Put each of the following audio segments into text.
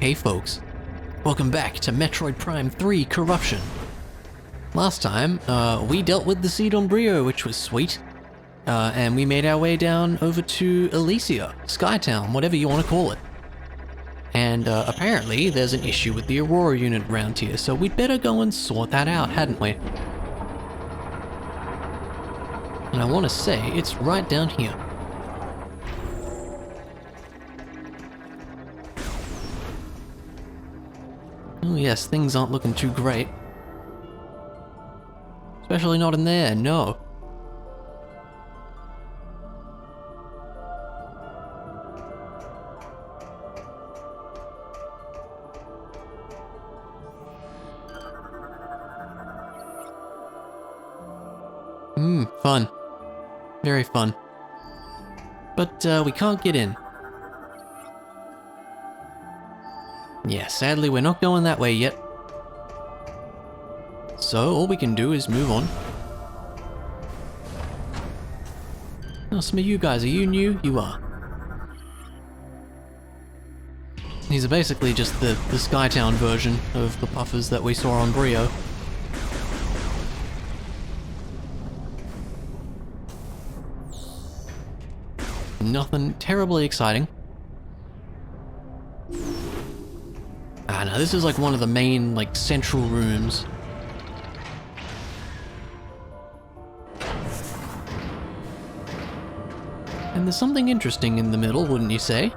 Hey folks, welcome back to Metroid Prime 3 Corruption. Last time, we dealt with the Seed Umbrio, which was sweet, and we made our way down over to Elysia, Skytown, whatever you want to call it. And apparently there's an issue with the Aurora unit around here, so we'd better go and sort that out, hadn't we? And I want to say it's right down here. Oh yes, things aren't looking too great. Especially not in there, no. Fun. Very fun. But we can't get in. Yeah, sadly we're not going that way yet. So all we can do is move on. Oh, some of you guys, are you new? You are. These are basically just the Skytown version of the puffers that we saw on Brio. Nothing terribly exciting. Ah, no, this is like one of the main, like, central rooms. And there's something interesting in the middle, wouldn't you say?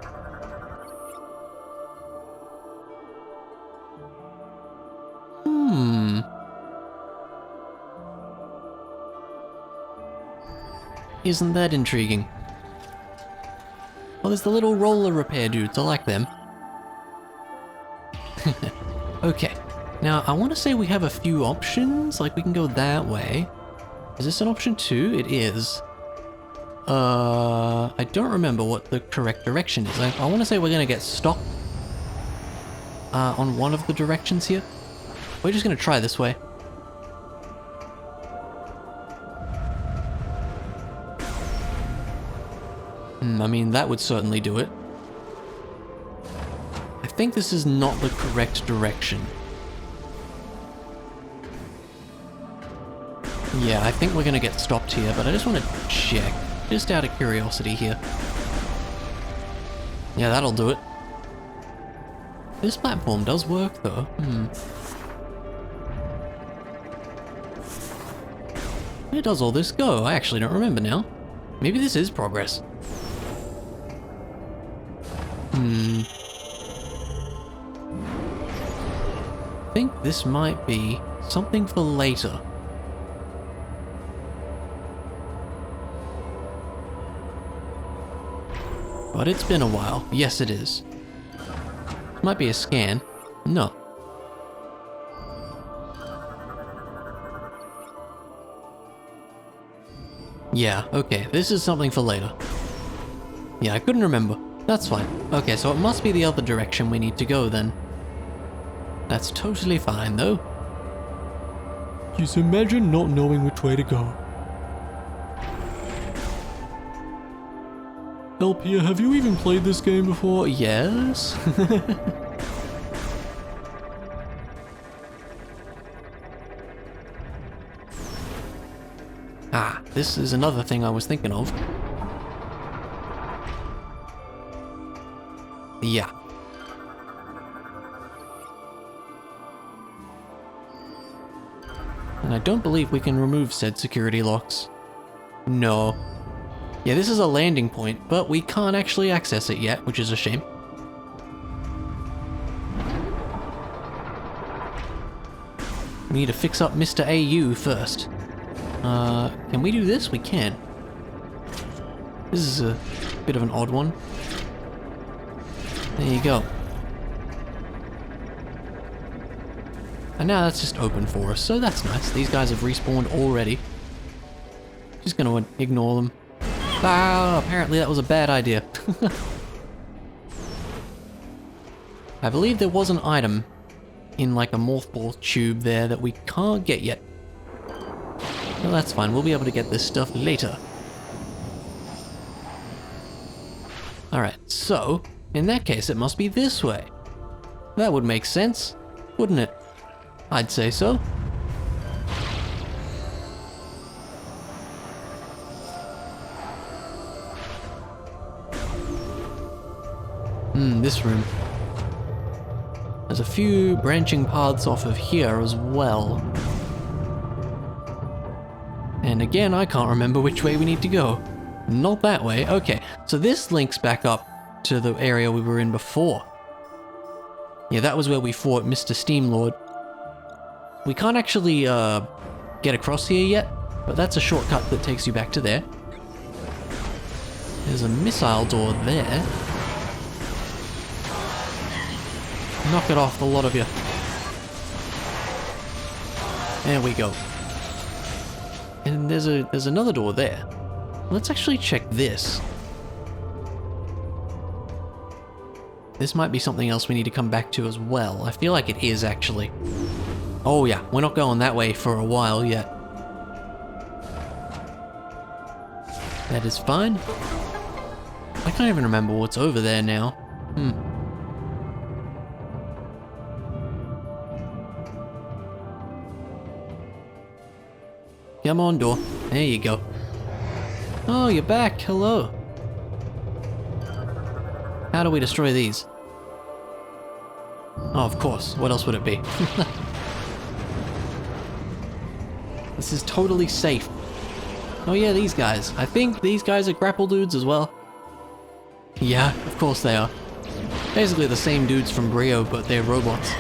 Isn't that intriguing? Oh, there's the little roller repair dudes, I like them. Okay, now I want to say we have a few options, like we can go that way. Is this an option too? It is. I don't remember what the correct direction is. I want to say we're going to get stopped on one of the directions here. We're just going to try this way. I mean, that would certainly do it. I think this is not the correct direction. Yeah, I think we're gonna get stopped here, but I just want to check, just out of curiosity here. Yeah, that'll do it. This platform does work, though. Where does all this go? I actually don't remember now. Maybe this is progress. I think this might be something for later. But it's been a while. Yes, it is. Might be a scan. No. Yeah, okay. This is something for later. Yeah, I couldn't remember. That's fine. Okay, so it must be the other direction we need to go then. That's totally fine, though. Just imagine not knowing which way to go. Elpia, have you even played this game before? Yes? Ah, this is another thing I was thinking of. Yeah. And I don't believe we can remove said security locks. No. Yeah, this is a landing point, but we can't actually access it yet, which is a shame. We need to fix up Mr. AU first. Can we do this? We can. This is a bit of an odd one. There you go. And now that's just open for us, so that's nice. These guys have respawned already. Just gonna ignore them. Ah, apparently that was a bad idea. I believe there was an item in like a mothball tube there that we can't get yet. Well, that's fine. We'll be able to get this stuff later. Alright, so, in that case, it must be this way. That would make sense, wouldn't it? I'd say so. This room. There's a few branching paths off of here as well. And again, I can't remember which way we need to go. Not that way. Okay, so this links back up to the area we were in before. Yeah, that was where we fought Mr. Steamlord. We can't actually get across here yet, but that's a shortcut that takes you back to there. There's a missile door there. Knock it off, the lot of you. There we go. And there's another door there. Let's actually check this. This might be something else we need to come back to as well. I feel like it is, actually. Oh yeah, we're not going that way for a while yet. That is fine. I can't even remember what's over there now. Come on, door. There you go. Oh, you're back. Hello. How do we destroy these? Oh, of course. What else would it be? This is totally safe. Oh yeah, these guys. I think these guys are grapple dudes as well. Yeah, of course they are. Basically the same dudes from Brio, but they're robots.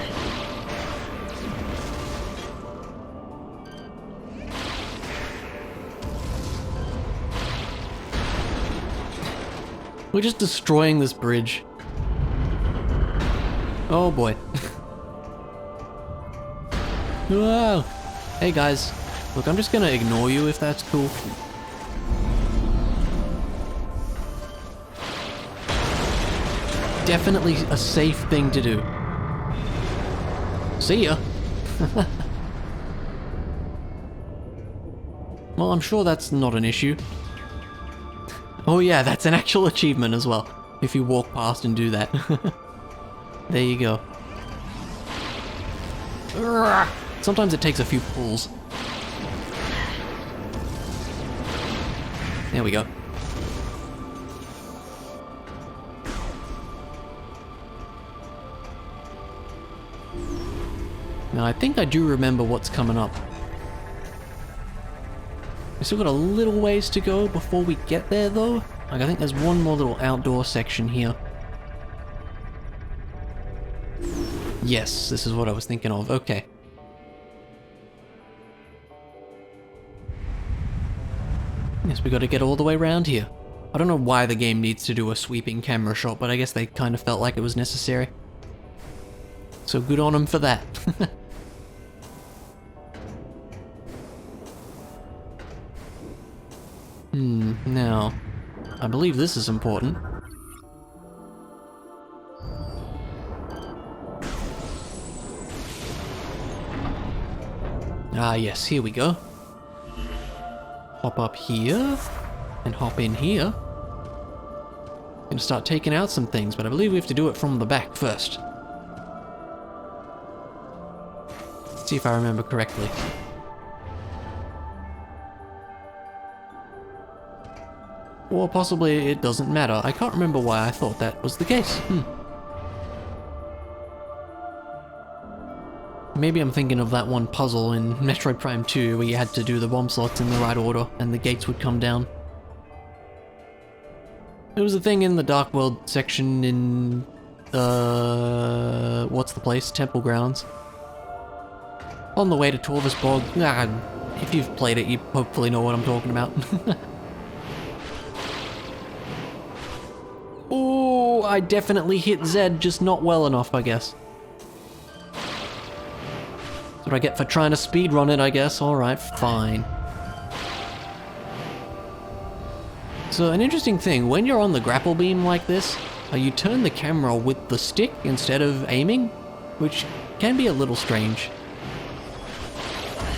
We're just destroying this bridge. Oh boy. Whoa. Hey guys. Look, I'm just gonna ignore you if that's cool. Definitely a safe thing to do. See ya. Well, I'm sure that's not an issue. Oh yeah, that's an actual achievement as well, if you walk past and do that. There you go. Sometimes it takes a few pulls. There we go. Now I think I do remember what's coming up. We still got a little ways to go before we get there though. Like I think there's one more little outdoor section here. Yes, this is what I was thinking of. Okay. Yes, we gotta get all the way around here. I don't know why the game needs to do a sweeping camera shot, but I guess they kind of felt like it was necessary. So good on them for that. Now, I believe this is important. Ah yes, here we go. Hop up here, and hop in here. Gonna start taking out some things, but I believe we have to do it from the back first. Let's see if I remember correctly. Or possibly it doesn't matter. I can't remember why I thought that was the case. Maybe I'm thinking of that one puzzle in Metroid Prime 2 where you had to do the bomb slots in the right order and the gates would come down. There was a thing in the Dark World section in... what's the place? Temple Grounds. On the way to Torvus Bog. If you've played it, you hopefully know what I'm talking about. Oh, I definitely hit Z, just not well enough, I guess. That's what I get for trying to speedrun it, I guess. Alright, fine. So, an interesting thing, when you're on the grapple beam like this, you turn the camera with the stick instead of aiming, which can be a little strange.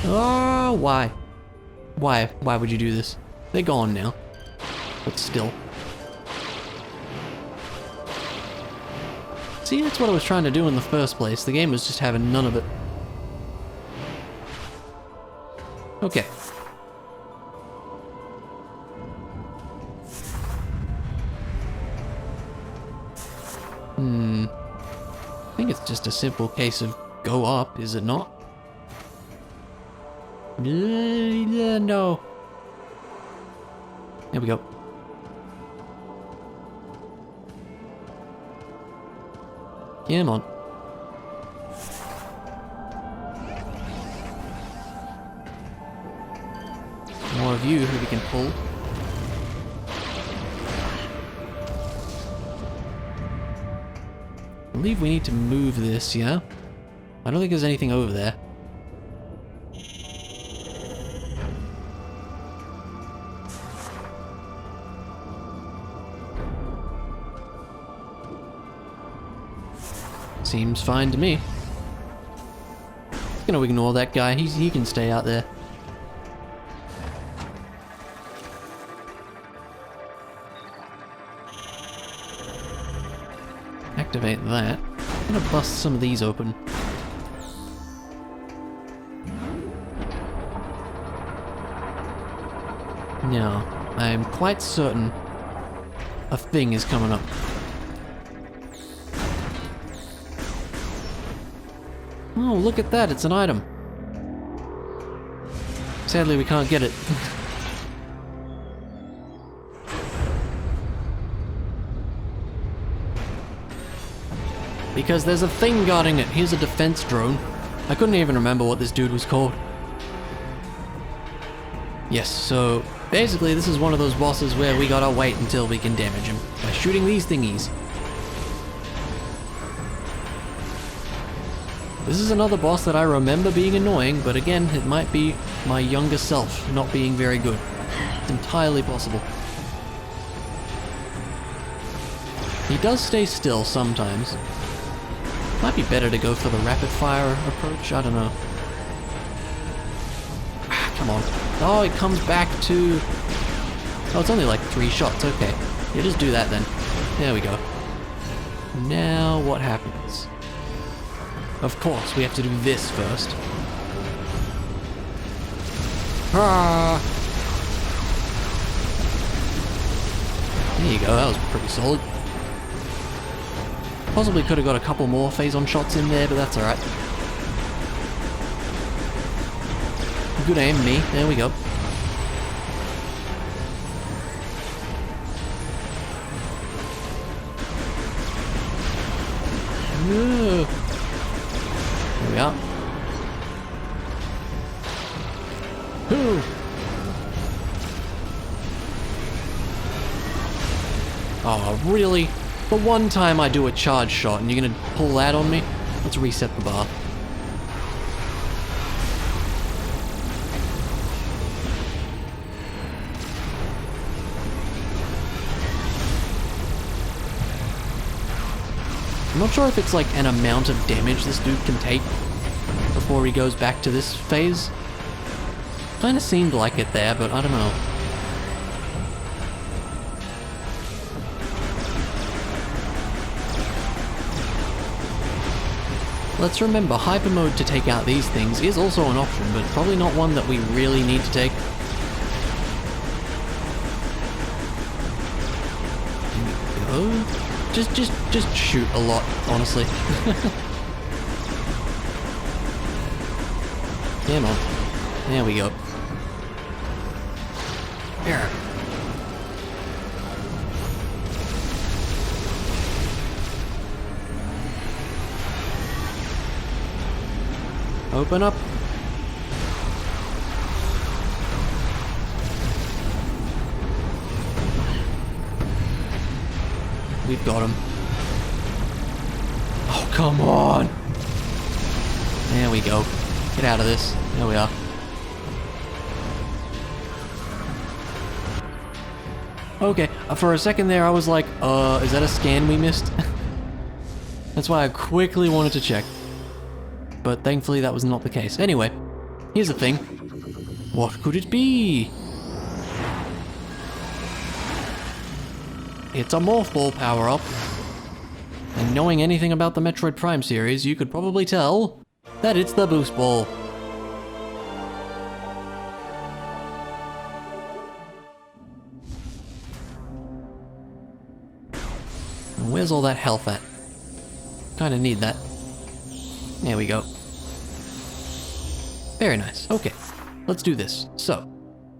Oh, why? Why? Why would you do this? They're gone now. But still. See, that's what I was trying to do in the first place. The game was just having none of it. Okay. I think it's just a simple case of go up, is it not? No. There we go. Come on. More of you who we can pull. I believe we need to move this, yeah? I don't think there's anything over there. Seems fine to me. Just gonna ignore that guy. He can stay out there. Activate that. I'm gonna bust some of these open. Now, I'm quite certain a thing is coming up. Oh, look at that, it's an item. Sadly, we can't get it. Because there's a thing guarding it. Here's a defense drone. I couldn't even remember what this dude was called. Yes, so basically this is one of those bosses where we gotta wait until we can damage him by shooting these thingies. This is another boss that I remember being annoying, but again, it might be my younger self not being very good. It's entirely possible. He does stay still sometimes. Might be better to go for the rapid fire approach, I don't know. Come on. Oh, it comes back to... Oh, it's only like 3 shots, okay. Yeah, just do that then. There we go. Now, what happens? Of course, we have to do this first. Ah! There you go, that was pretty solid. Possibly could have got a couple more phase-on shots in there, but that's alright. Good aim, me. There we go. There we are. Ooh. Oh, really? The one time I do a charge shot and you're gonna pull that on me? Let's reset the bar. I'm not sure if it's like an amount of damage this dude can take before he goes back to this phase. Kinda seemed like it there, but I don't know. Let's remember, hyper mode to take out these things is also an option, but probably not one that we really need to take. There we go. Just shoot a lot, honestly. Come on. There we go. Here. Open up. We've got him. Oh, come on. There we go. Get out of this. There we are. Okay, for a second there I was like, is that a scan we missed? That's why I quickly wanted to check. But thankfully that was not the case. Anyway, here's the thing. What could it be? It's a morph ball power-up. And knowing anything about the Metroid Prime series, you could probably tell that it's the boost ball. And where's all that health at? Kinda need that. There we go. Very nice. Okay, let's do this. So,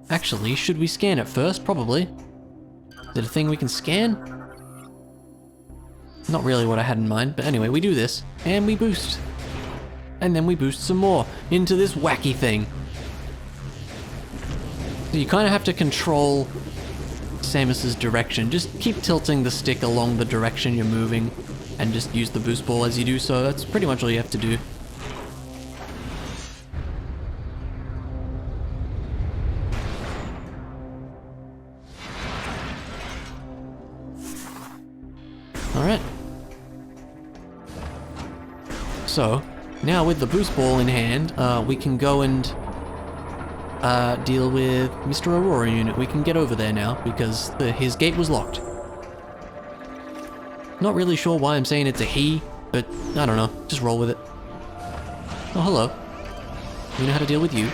actually, should we scan it first? Probably. Is it a thing we can scan? Not really what I had in mind, but anyway, we do this, and we boost. And then we boost some more into this wacky thing. So you kind of have to control Samus's direction. Just keep tilting the stick along the direction you're moving, and just use the boost ball as you do so. That's pretty much all you have to do. Alright. So, now with the boost ball in hand, we can go and deal with Mr. Aurora Unit. We can get over there now, because his gate was locked. Not really sure why I'm saying it's a he, but I don't know, just roll with it. Oh, hello. We know how to deal with you.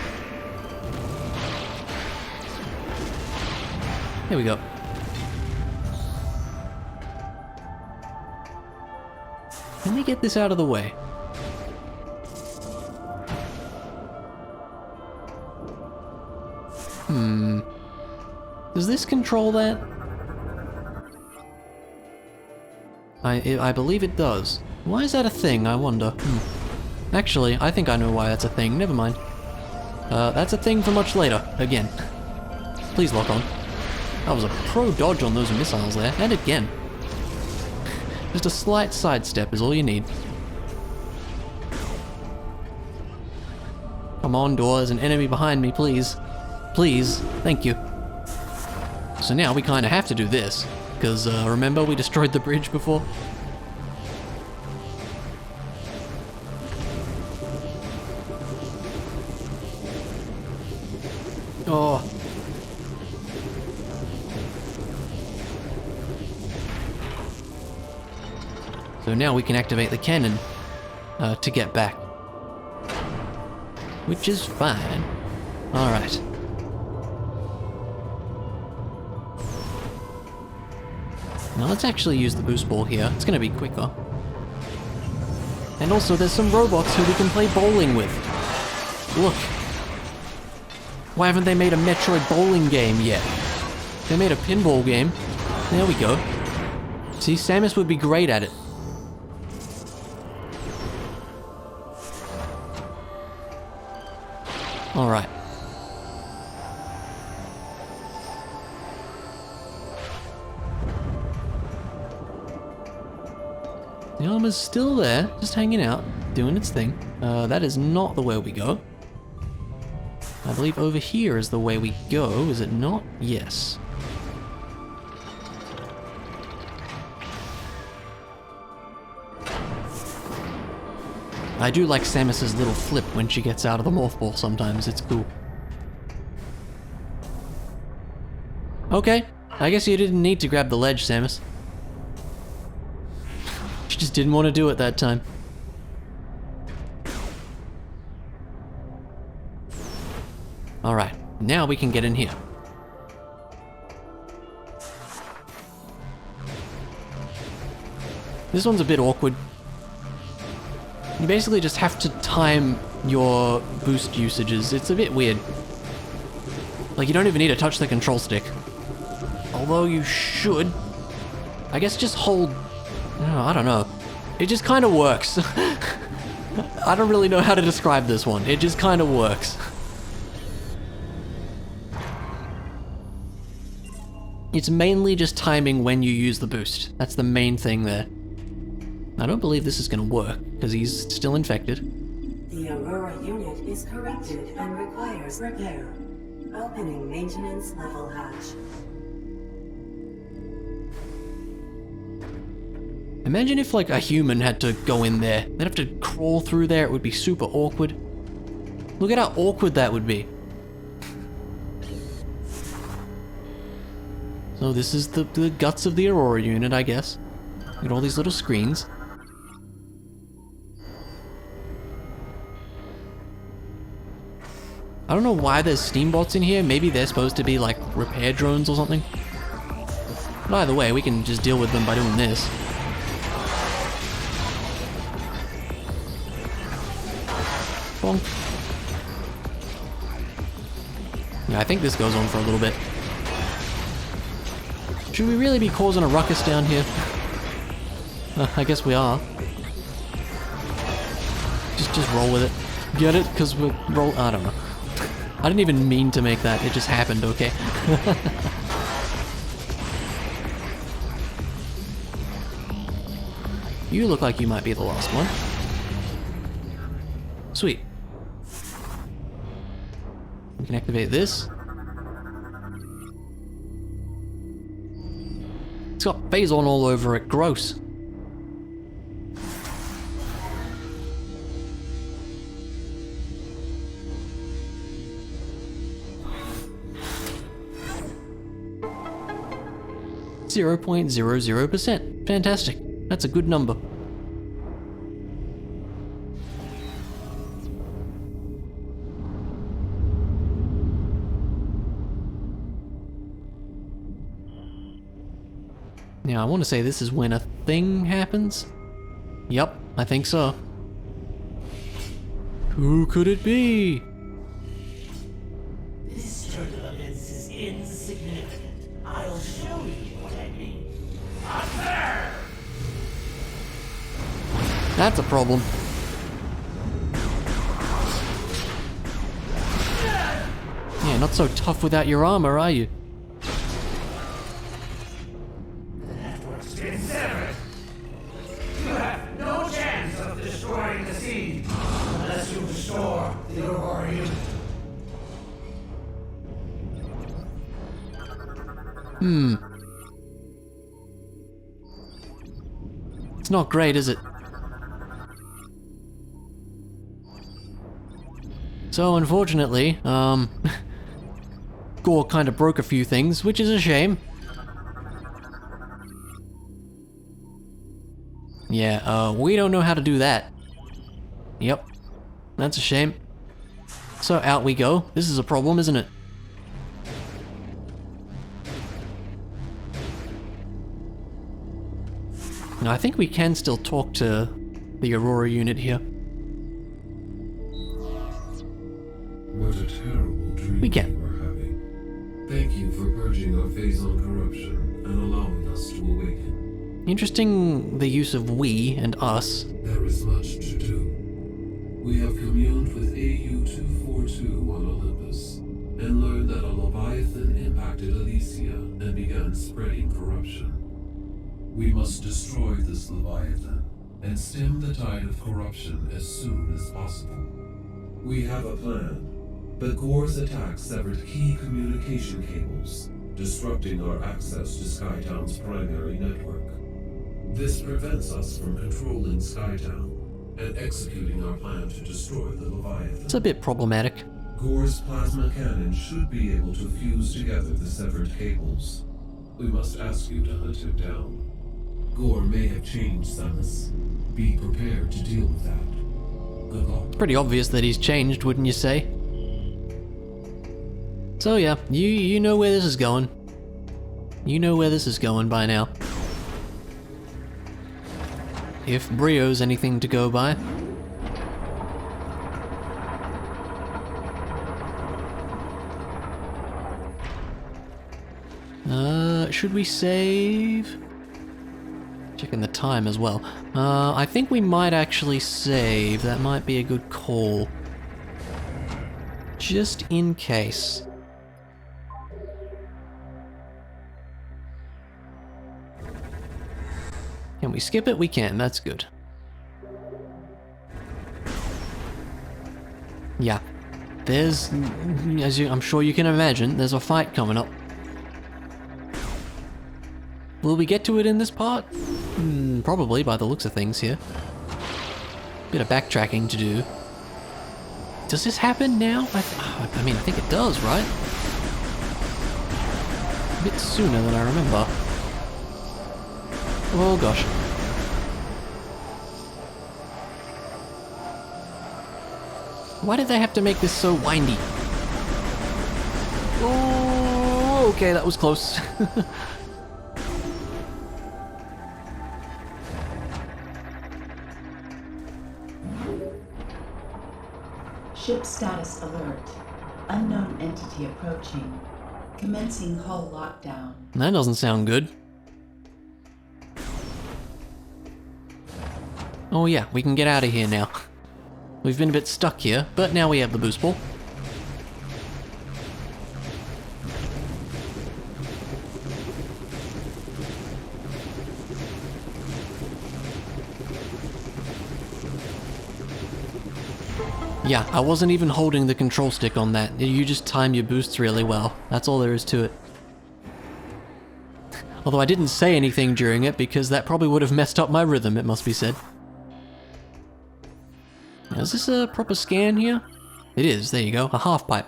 There we go. Let me get this out of the way. Does this control that? I believe it does. Why is that a thing, I wonder? Actually, I think I know why that's a thing. Never mind. That's a thing for much later. Again. Please lock on. That was a pro dodge on those missiles there. And again. Just a slight sidestep is all you need. Come on, door, there's an enemy behind me, please. Please, thank you. So now we kind of have to do this, because remember we destroyed the bridge before? Oh. So now we can activate the cannon to get back. Which is fine. Alright. Now let's actually use the boost ball here. It's gonna be quicker. And also there's some robots who we can play bowling with. Look. Why haven't they made a Metroid bowling game yet? They made a pinball game. There we go. See, Samus would be great at it. Alright. The armor's still there, just hanging out, doing its thing. That is not the way we go. I believe over here is the way we go, is it not? Yes. I do like Samus's little flip when she gets out of the morph ball sometimes, it's cool. Okay, I guess you didn't need to grab the ledge, Samus. She just didn't want to do it that time. Alright, now we can get in here. This one's a bit awkward. You basically just have to time your boost usages. It's a bit weird. Like, you don't even need to touch the control stick. Although you should. I guess just hold... No, I don't know. It just kind of works. I don't really know how to describe this one. It just kind of works. It's mainly just timing when you use the boost. That's the main thing there. I don't believe this is going to work, because he's still infected. The Aurora unit is corrupted and requires repair. Opening maintenance level hatch. Imagine if, like, a human had to go in there. They'd have to crawl through there. It would be super awkward. Look at how awkward that would be. So this is the guts of the Aurora unit, I guess. Got all these little screens. I don't know why there's steambots in here. Maybe they're supposed to be like repair drones or something. But either way, we can just deal with them by doing this. Bonk. Yeah, I think this goes on for a little bit. Should we really be causing a ruckus down here? I guess we are. Just roll with it. Get it? Because we're roll. I don't know. I didn't even mean to make that. It just happened. Okay. You look like you might be the last one. Sweet. We can activate this. It's got Phazon all over it. Gross. .00%. Fantastic. That's a good number. Now, I want to say this is when a thing happens. Yup, I think so. Who could it be? This turbulence is insignificant. I'll show you what I mean. Up there! That's a problem. Yeah, not so tough without your armor, are you? The network's been severed. You have no chance of destroying the seed unless you restore the Ghor unit. It's not great, is it? So, unfortunately, Ghor kind of broke a few things, which is a shame. Yeah, we don't know how to do that. Yep, that's a shame. So out we go. This is a problem, isn't it? Now, I think we can still talk to the Aurora unit here. What a terrible dream We can. were having. Thank you for purging our Phazon corruption and allowing us to awaken. Interesting the use of we and us. There is much to do. We have communed with AU-242 on Olympus and learned that a Leviathan impacted Elysia and began spreading corruption. We must destroy this Leviathan and stem the tide of corruption as soon as possible. We have a plan. But Ghor's attack severed key communication cables, disrupting our access to Skytown's primary network. This prevents us from controlling Skytown and executing our plan to destroy the Leviathan. It's a bit problematic. Ghor's plasma cannon should be able to fuse together the severed cables. We must ask you to hunt him down. Ghor may have changed, Samus. Be prepared to deal with that. Good luck. It's pretty obvious that he's changed, wouldn't you say? So yeah, you know where this is going. You know where this is going by now. If Brio's anything to go by. Should we save? Checking the time as well. I think we might actually save. That might be a good call. Just in case. Can we skip it? We can, that's good. Yeah. There's, I'm sure you can imagine, there's a fight coming up. Will we get to it in this part? Probably, by the looks of things here. Bit of backtracking to do. Does this happen now? I mean, I think it does, right? A bit sooner than I remember. Oh gosh. Why did they have to make this so windy? Oh, okay, that was close. Ship status alert. Unknown entity approaching. Commencing hull lockdown. That doesn't sound good. Oh yeah, we can get out of here now. We've been a bit stuck here, but now we have the boost ball. Yeah, I wasn't even holding the control stick on that. You just time your boosts really well. That's all there is to it. Although I didn't say anything during it because that probably would have messed up my rhythm, it must be said. Now, is this a proper scan here? It is, there you go, a half pipe.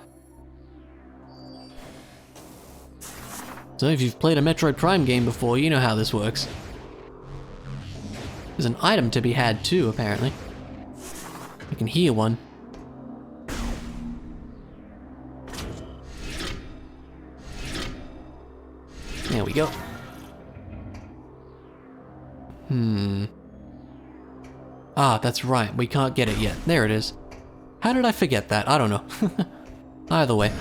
So if you've played a Metroid Prime game before, you know how this works. There's an item to be had too, apparently. I can hear one. There we go. Ah, that's right. We can't get it yet. There it is. How did I forget that? I don't know. Either way.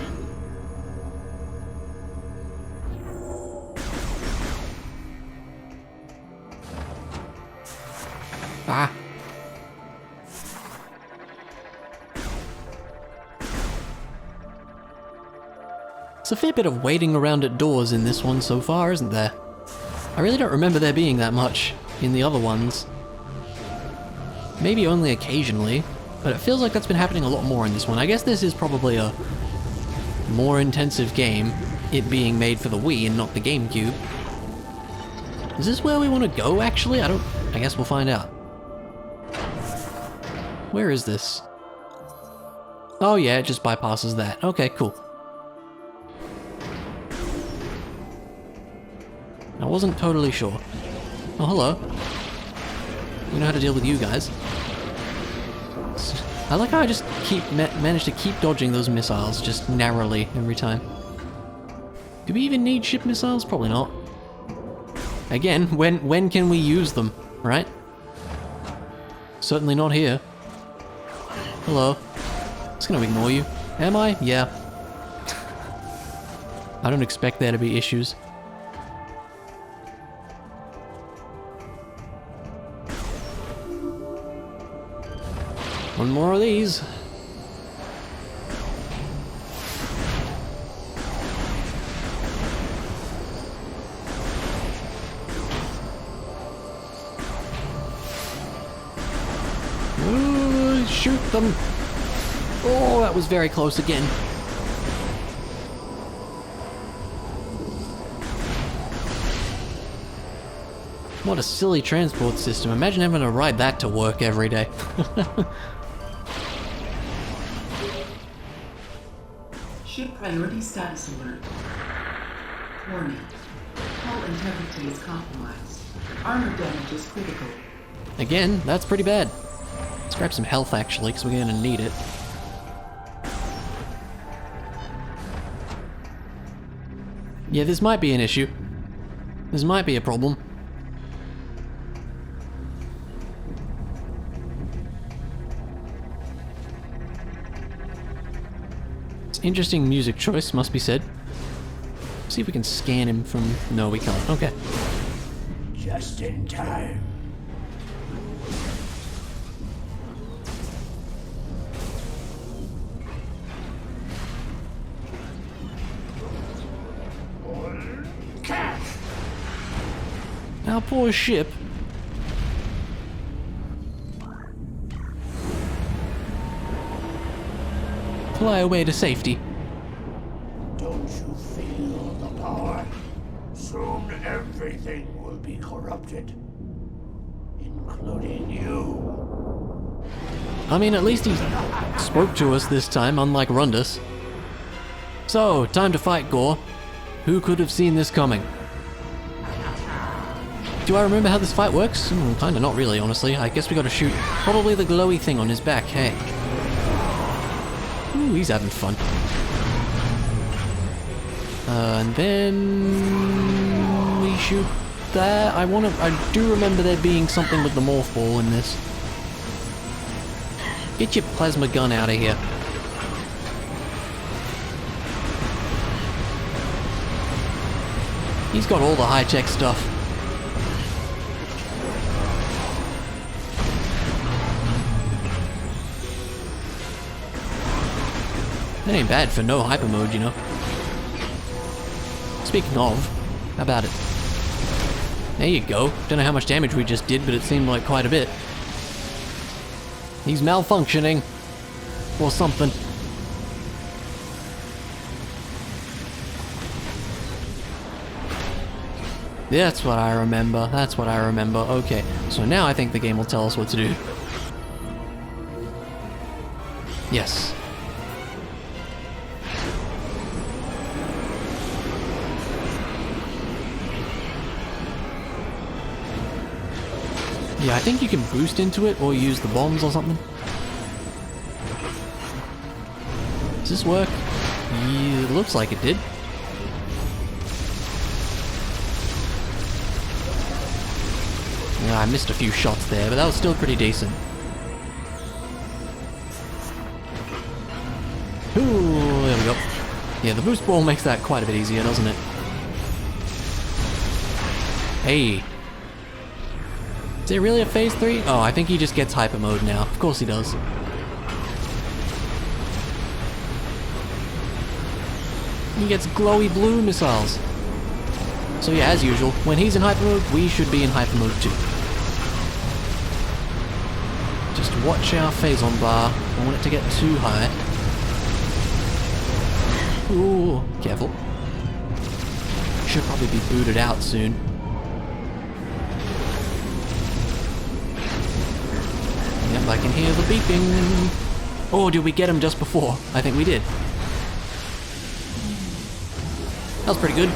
Ah. There's a fair bit of waiting around at doors in this one so far, isn't there? I really don't remember there being that much in the other ones. Maybe only occasionally, but it feels like that's been happening a lot more in this one. I guess this is probably a more intensive game, it being made for the Wii and not the GameCube. Is this where we want to go, actually? I guess we'll find out. Where is this? Oh yeah, it just bypasses that. Okay, cool. I wasn't totally sure. Oh, hello. We know how to deal with you guys. I like how I just manage to keep dodging those missiles just narrowly every time. Do we even need ship missiles? Probably not. Again, when can we use them, right? Certainly not here. Hello. Just gonna ignore you. Am I? Yeah. I don't expect there to be issues. One more of these. Ooh, shoot them. Oh, that was very close again. What a silly transport system. Imagine having to ride that to work every day. Ship priority status alert. Warning. Hull integrity is compromised. Armor damage is critical. Again, that's pretty bad. Let's grab some health actually, because we're gonna need it. Yeah, this might be an issue. This might be a problem. Interesting music choice, must be said. See if we can scan him from... No, we can't. Okay. Just in time. Cat! Our poor ship. Fly away to safety. Don't you feel the power? Soon everything will be corrupted. Including you. I mean, at least he spoke to us this time, unlike Rundus. So, time to fight, Ghor. Who could have seen this coming? Do I remember how this fight works? Kinda not really, honestly. I guess we gotta shoot probably the glowy thing on his back, hey. Ooh, he's having fun. And then we shoot that. I do remember there being something with the morph ball in this. Get your plasma gun out of here. He's got all the high-tech stuff. That ain't bad for no hyper mode, you know. Speaking of, how about it? There you go. Don't know how much damage we just did, but it seemed like quite a bit. He's malfunctioning. Or something. That's what I remember. That's what I remember. Okay, so now I think the game will tell us what to do. Yes. Yeah, I think you can boost into it or use the bombs or something. Does this work? Yeah, it looks like it did. Yeah, I missed a few shots there, but that was still pretty decent. Ooh, there we go. Yeah, the boost ball makes that quite a bit easier, doesn't it? Hey. Is it really a phase 3? Oh, I think he just gets hyper mode now. Of course he does. He gets glowy blue missiles. So yeah, as usual, when he's in hyper mode, we should be in hyper mode too. Just watch our phase-on bar. Don't want it to get too high. Ooh, careful. Should probably be booted out soon. Yep, I can hear the beeping. Oh, did we get him just before? I think we did. That was pretty good.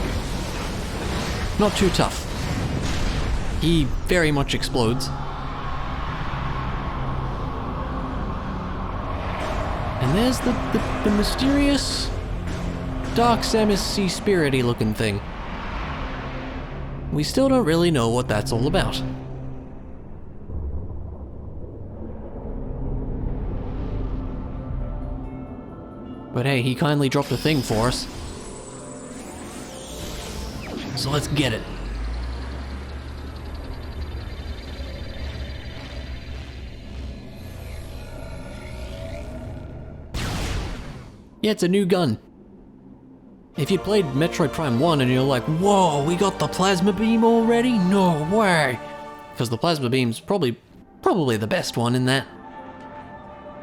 Not too tough. He very much explodes. And there's the mysterious Dark Samus Sea Spirity looking thing. We still don't really know what that's all about. But hey, he kindly dropped a thing for us. So let's get it. Yeah, it's a new gun. If you played Metroid Prime 1 and you're like, whoa, we got the plasma beam already? No way! Because the plasma beam's probably the best one in that.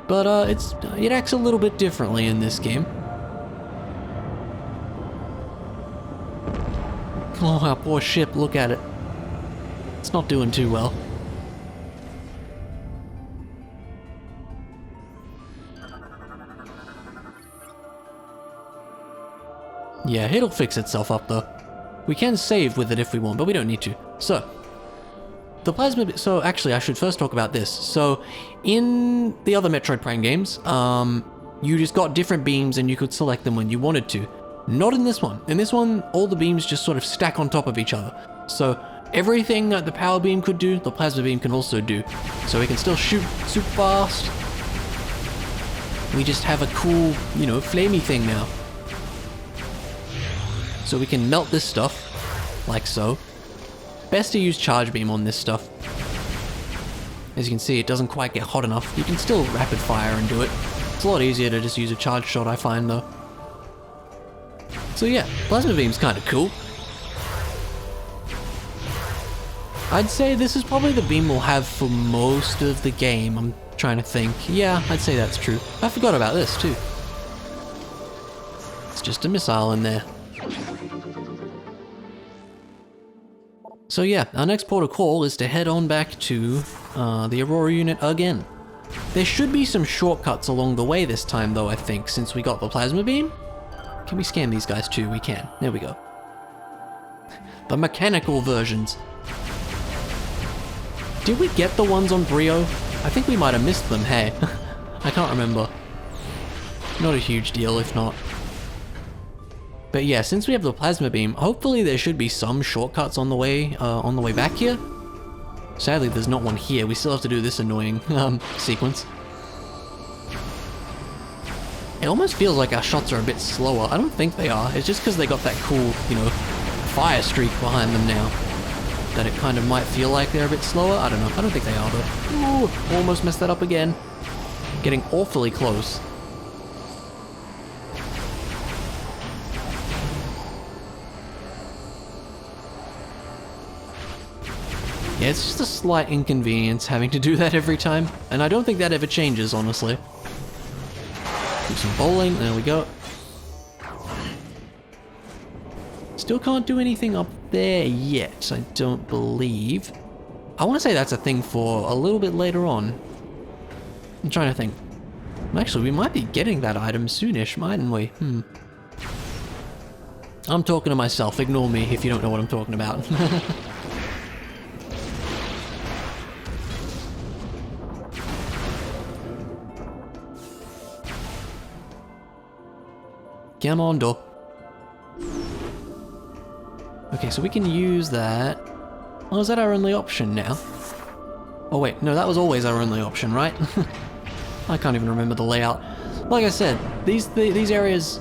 But it acts a little bit differently in this game. Oh, our poor ship, look at it. It's not doing too well. Yeah, it'll fix itself up though. We can save with it if we want, but we don't need to. So, the plasma... So, actually, I should first talk about this. So, in the other Metroid Prime games, you just got different beams and you could select them when you wanted to. Not in this one. In this one, all the beams just sort of stack on top of each other. So, everything that the power beam could do, the plasma beam can also do. So we can still shoot super fast. We just have a cool, you know, flamey thing now. So we can melt this stuff, like so. Best to use charge beam on this stuff. As you can see, it doesn't quite get hot enough. You can still rapid fire and do it. It's a lot easier to just use a charge shot, I find, though. So yeah, plasma beam's kind of cool. I'd say this is probably the beam we'll have for most of the game. I'm trying to think. Yeah, I'd say that's true. I forgot about this, too. It's just a missile in there. So yeah, our next port of call is to head on back to the Aurora unit again. There should be some shortcuts along the way this time though, I think, since we got the plasma beam. Can we scan these guys too? We can. There we go. The mechanical versions. Did we get the ones on Brio? I think we might have missed them, hey. I can't remember. Not a huge deal if not. But yeah, since we have the plasma beam, hopefully there should be some shortcuts on the way back here. Sadly, there's not one here. We still have to do this annoying sequence. It almost feels like our shots are a bit slower. I don't think they are. It's just because they got that cool, you know, fire streak behind them now, that it kind of might feel like they're a bit slower. I don't know. I don't think they are, though. Ooh, almost messed that up again. Getting awfully close. Yeah, it's just a slight inconvenience having to do that every time, and I don't think that ever changes, honestly. Do some bowling, there we go. Still can't do anything up there yet, I don't believe. I want to say that's a thing for a little bit later on. I'm trying to think. Actually, we might be getting that item soonish, mightn't we? I'm talking to myself, ignore me if you don't know what I'm talking about. Come on, door. Okay, so we can use that. Oh, is that our only option now? Oh wait, no, that was always our only option, right? I can't even remember the layout. Like I said, these areas,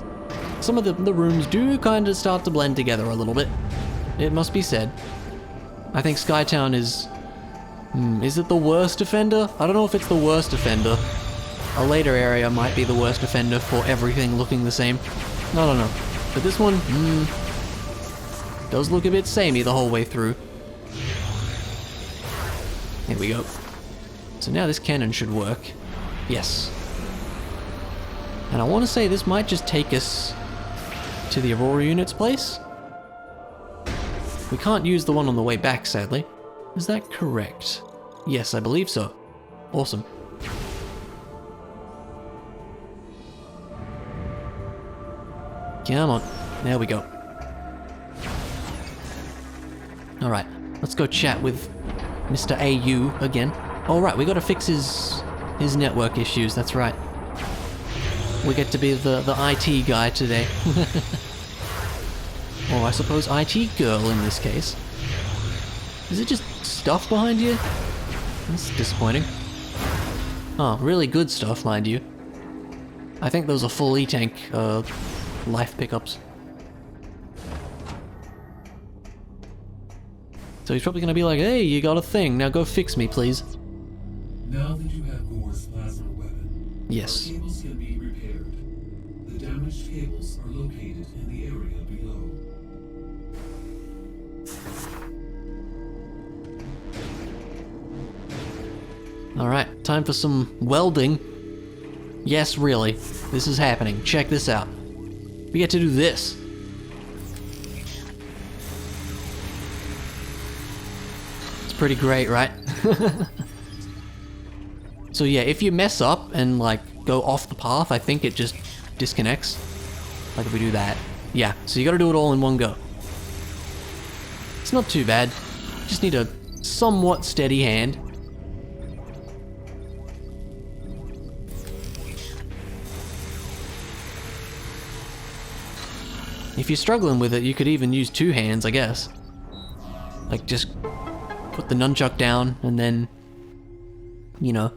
some of the rooms do kind of start to blend together a little bit. It must be said. I think Skytown is it the worst offender? I don't know if it's the worst offender. A later area might be the worst offender for everything looking the same. I don't know. But this one, does look a bit samey the whole way through. Here we go. So now this cannon should work. Yes. And I want to say this might just take us to the Aurora unit's place. We can't use the one on the way back, sadly. Is that correct? Yes, I believe so. Awesome. Come on. There we go. Alright, let's go chat with Mr. AU again. Alright, we gotta fix his network issues, that's right. We get to be the IT guy today. Or I suppose IT girl in this case. Is it just stuff behind you? That's disappointing. Oh, really good stuff, mind you. I think those are full E-tank life pickups. So he's probably gonna be like, hey, you got a thing, now go fix me, please. Now that you have Ghor's plasma weapon, yes. our cables can be repaired. The damaged cables are located in the area below. Alright, time for some welding. Yes, really. This is happening. Check this out. We get to do this. It's pretty great, right? So yeah, if you mess up and like go off the path, I think it just disconnects. Like if we do that. Yeah, so you gotta do it all in one go. It's not too bad. Just need a somewhat steady hand. If you're struggling with it, you could even use two hands, I guess. Like, just put the nunchuck down and then, you know,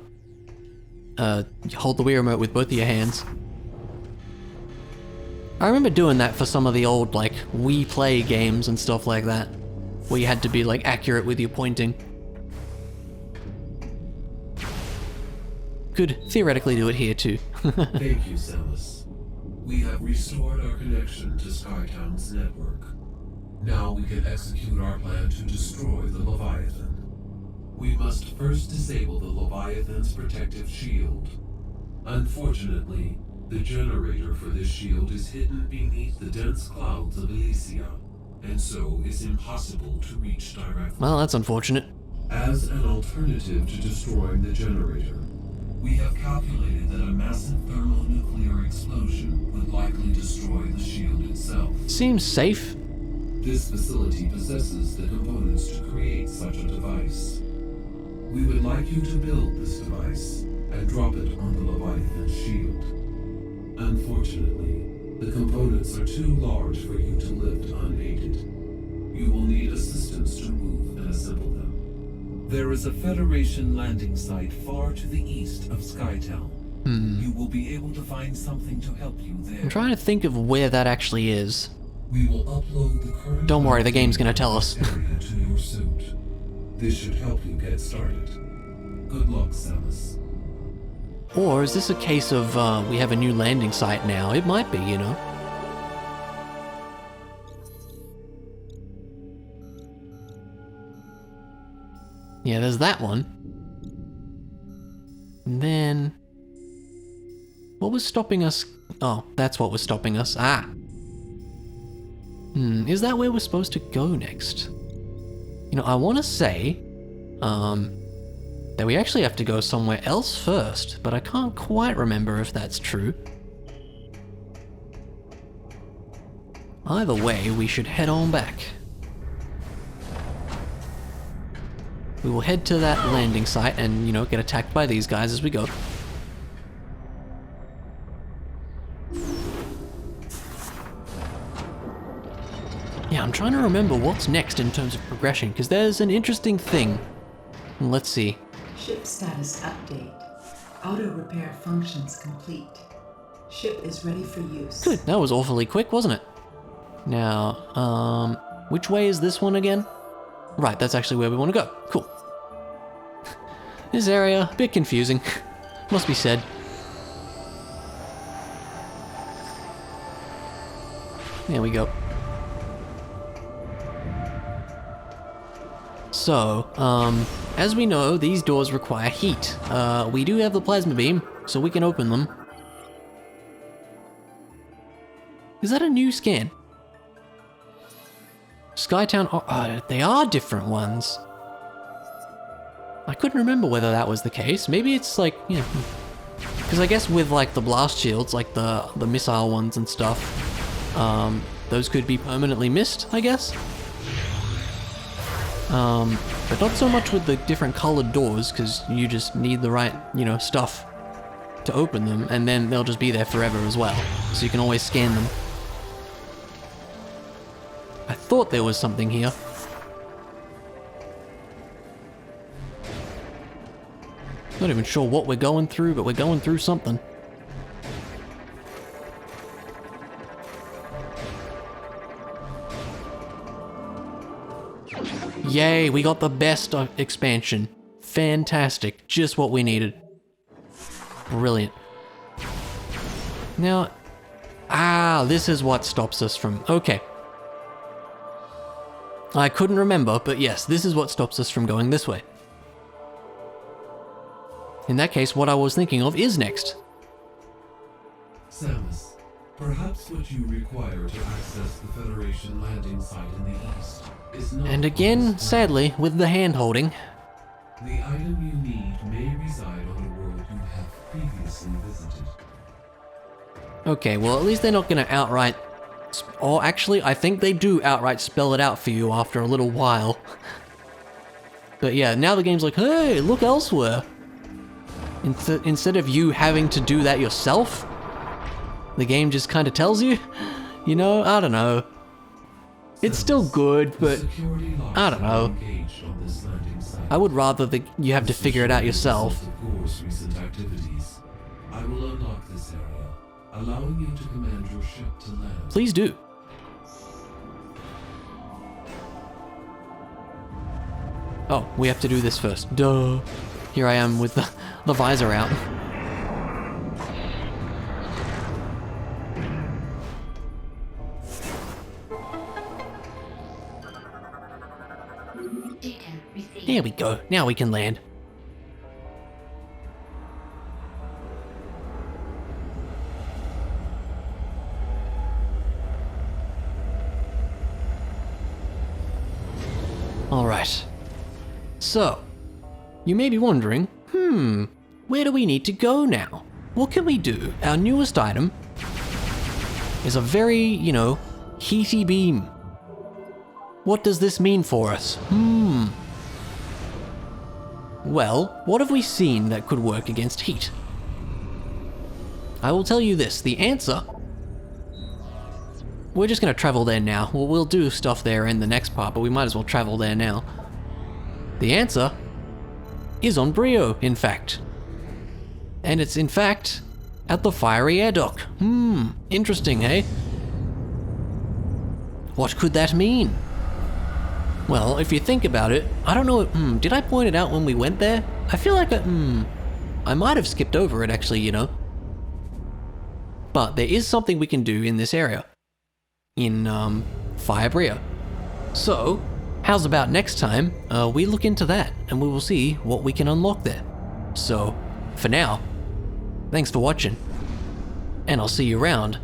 hold the Wii remote with both of your hands. I remember doing that for some of the old, like, Wii Play games and stuff like that, where you had to be, like, accurate with your pointing. Could theoretically do it here, too. Thank you, Samus. We have restored our connection to Skytown's network. Now we can execute our plan to destroy the Leviathan. We must first disable the Leviathan's protective shield. Unfortunately, the generator for this shield is hidden beneath the dense clouds of Elysia, and so is impossible to reach directly. Well, that's unfortunate. As an alternative to destroying the generator, we have calculated that a massive thermonuclear explosion would likely destroy the shield itself. Seems safe. This facility possesses the components to create such a device. We would like you to build this device and drop it on the Leviathan shield. Unfortunately, the components are too large for you to lift unaided. You will need assistance to move and assemble them. There is a Federation landing site far to the east of Skytown. You will be able to find something to help you there. I'm trying to think of where that actually is. We will upload the current... Don't worry, the game's gonna tell us. area to your suit. This should help you get started. Good luck, Samus. Or is this a case of, we have a new landing site now? It might be, you know? Yeah, there's that one. And then... what was stopping us? Oh, that's what was stopping us. Ah! Is that where we're supposed to go next? You know, I want to say, that we actually have to go somewhere else first, but I can't quite remember if that's true. Either way, we should head on back. We will head to that landing site and, you know, get attacked by these guys as we go. Yeah, I'm trying to remember what's next in terms of progression, because there's an interesting thing. Let's see. Ship status update. Auto repair functions complete. Ship is ready for use. Good, that was awfully quick, wasn't it? Now, which way is this one again? Right, that's actually where we want to go. Cool. This area, a bit confusing. Must be said. There we go. So, as we know, these doors require heat. We do have the plasma beam, so we can open them. Is that a new scan? Skytown, they are different ones. I couldn't remember whether that was the case. Maybe it's like, you know, because I guess with like the blast shields, like the missile ones and stuff, those could be permanently missed, I guess. But not so much with the different colored doors, because you just need the right, you know, stuff to open them, and then they'll just be there forever as well. So you can always scan them. I thought there was something here. Not even sure what we're going through, but we're going through something. Yay, we got the best expansion. Fantastic, just what we needed. Brilliant. Now, this is what stops us from, okay. I couldn't remember, but yes, this is what stops us from going this way. In that case, what I was thinking of is next. Samus, perhaps what you require to access the Federation landing site in the east is not... And again, sadly, with the hand-holding. The item you need may reside on a world you have previously visited. Okay, well at least they're not gonna outright... Or actually, I think they do outright spell it out for you after a little while. But yeah, now the game's like, hey, look elsewhere. Instead of you having to do that yourself, the game just kind of tells you. You know, I don't know. It's still good, but I don't know. I would rather that you have to figure it out yourself. I will unlock this area, allowing you to command your ship to land. Please do. Oh, we have to do this first. Duh. Here I am with the visor out. There we go. Now we can land. All right. So, you may be wondering, where do we need to go now? What can we do? Our newest item is a very, you know, heaty beam. What does this mean for us? Well, what have we seen that could work against heat? I will tell you this, the answer... We're just gonna travel there now. Well, we'll do stuff there in the next part, but we might as well travel there now. The answer is on Brio, in fact. And it's in fact at the fiery air dock. Interesting, eh? What could that mean? Well, if you think about it, I don't know, did I point it out when we went there? I feel like I might have skipped over it actually, you know. But there is something we can do in this area. In, Fire Brio. So, how's about next time, we look into that and we will see what we can unlock there. So, for now, thanks for watching, and I'll see you around